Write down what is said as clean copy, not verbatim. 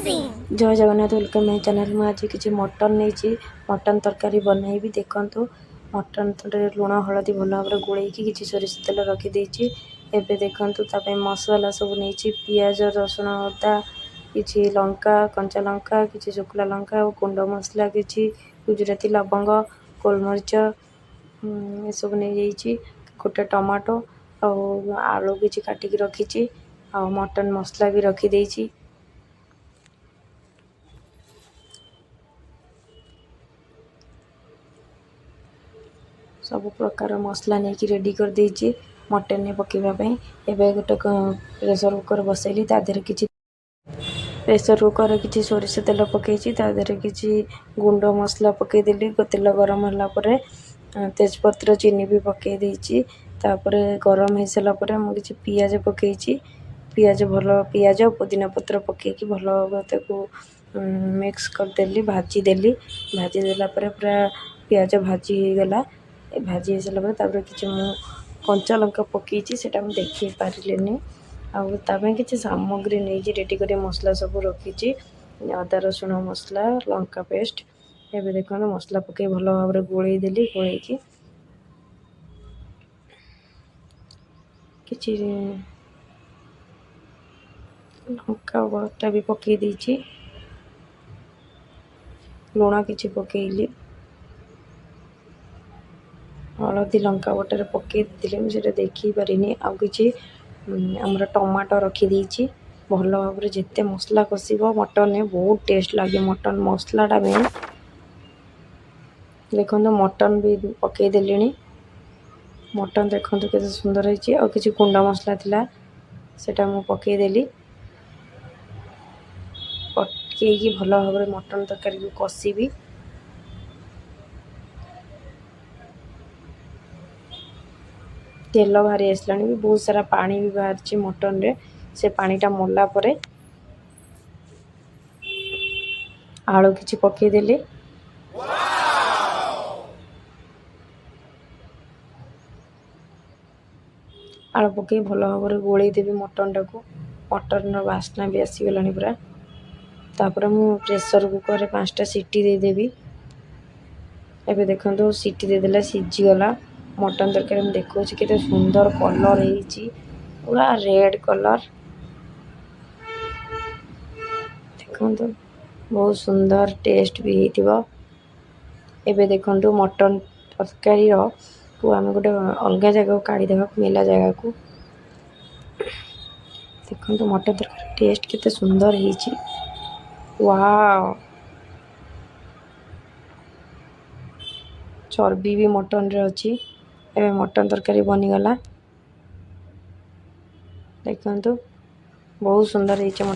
जय Jagannath welcome my channel. मैं आज किसी मटन नहीं मटन तरकारी बनैबी देखु। मटन लुण हलदी भल भाव गोल कि सोरिष तेल रखिदे एबे देखु मसला सब नहीं पियाज रसुण अदा कि लंका कंचा लंका कि शुखला लंका और गुंड मसला कि गुजराती लवंग गोलमरीच सब नहीं गोटे टमाटो आलू कि काटिकी रखी मटन मसला भी रखिदे सब प्रकार मसला नहीं रेडी कर देछि मटन पकेवाई। एबे गोटे प्रेसर कुकर बसैली तादेह कि प्रेसर कुकर कि सोरिष तेल पकई तादेह कि गुंड मसला पकईदेली तेल गरम है तेजपत्र चीनी भी पकई तापर गरम हो सारापर मुझे पियाज पकई पियाज भल पियाज पुदीना पत्र पकईकी भल मिक्स करदेली भाजीदेली भाजीदेला पूरा पियाज भाजी गला भाजी हो सारापर कि कंचा लंका पकई से देखी पारे आउ कि सामग्री नहीं रेडी कर मसला सब रखी अदा रसुण मसला लंका पेस्ट। एबे देखो मसला पकई भल भाव गोल देली गोल कि लंका बटा भी पकई देछि लुण कि पकईली हलदी लंका बटार पकई मुझे देखी पारिनी आउ कि आमर टमाटो रखीदे भल भाव जिते मसला कषिब मटन बहुत टेस्ट लगे मटन मसलाटा मेन देखो मटन भी पकईदे मटन देखो के सुंदर है और किसी गुंडा मसला थिला सेटा मु पकईदेली पकईकी भल भाव मटन तरकारी को कषिबी तेल बाहरी आसला भी बहुत सारा पानी भी बाहर मटन रे से पानीटा मला परे आलू किछि पकईदेली आलू पकई भल भाव गोल देवी मटन टाक मटन बास्ना भी आसीगला पूरा तापर मु प्रेसर कुकर 5टा सीटी देदेवी। एबे देखो सीटी देदेला सीझीगला मटन तरकारी देखो केते सुंदर कलर है पूरा रेड कलर देखो बहुत सुंदर टेस्ट भी होइतिबा। एबे देखो मटन तरकारी को आम गोटे अलग जगह काढ़ीदेवा मेला जगह को देखो मटन तरकारी टेस्ट केते सुंदर है वाव चर्बी भी मटन रे अच्छी। एबे मटन तरकारी बनीगला देखो बहुत सुंदर है मटन।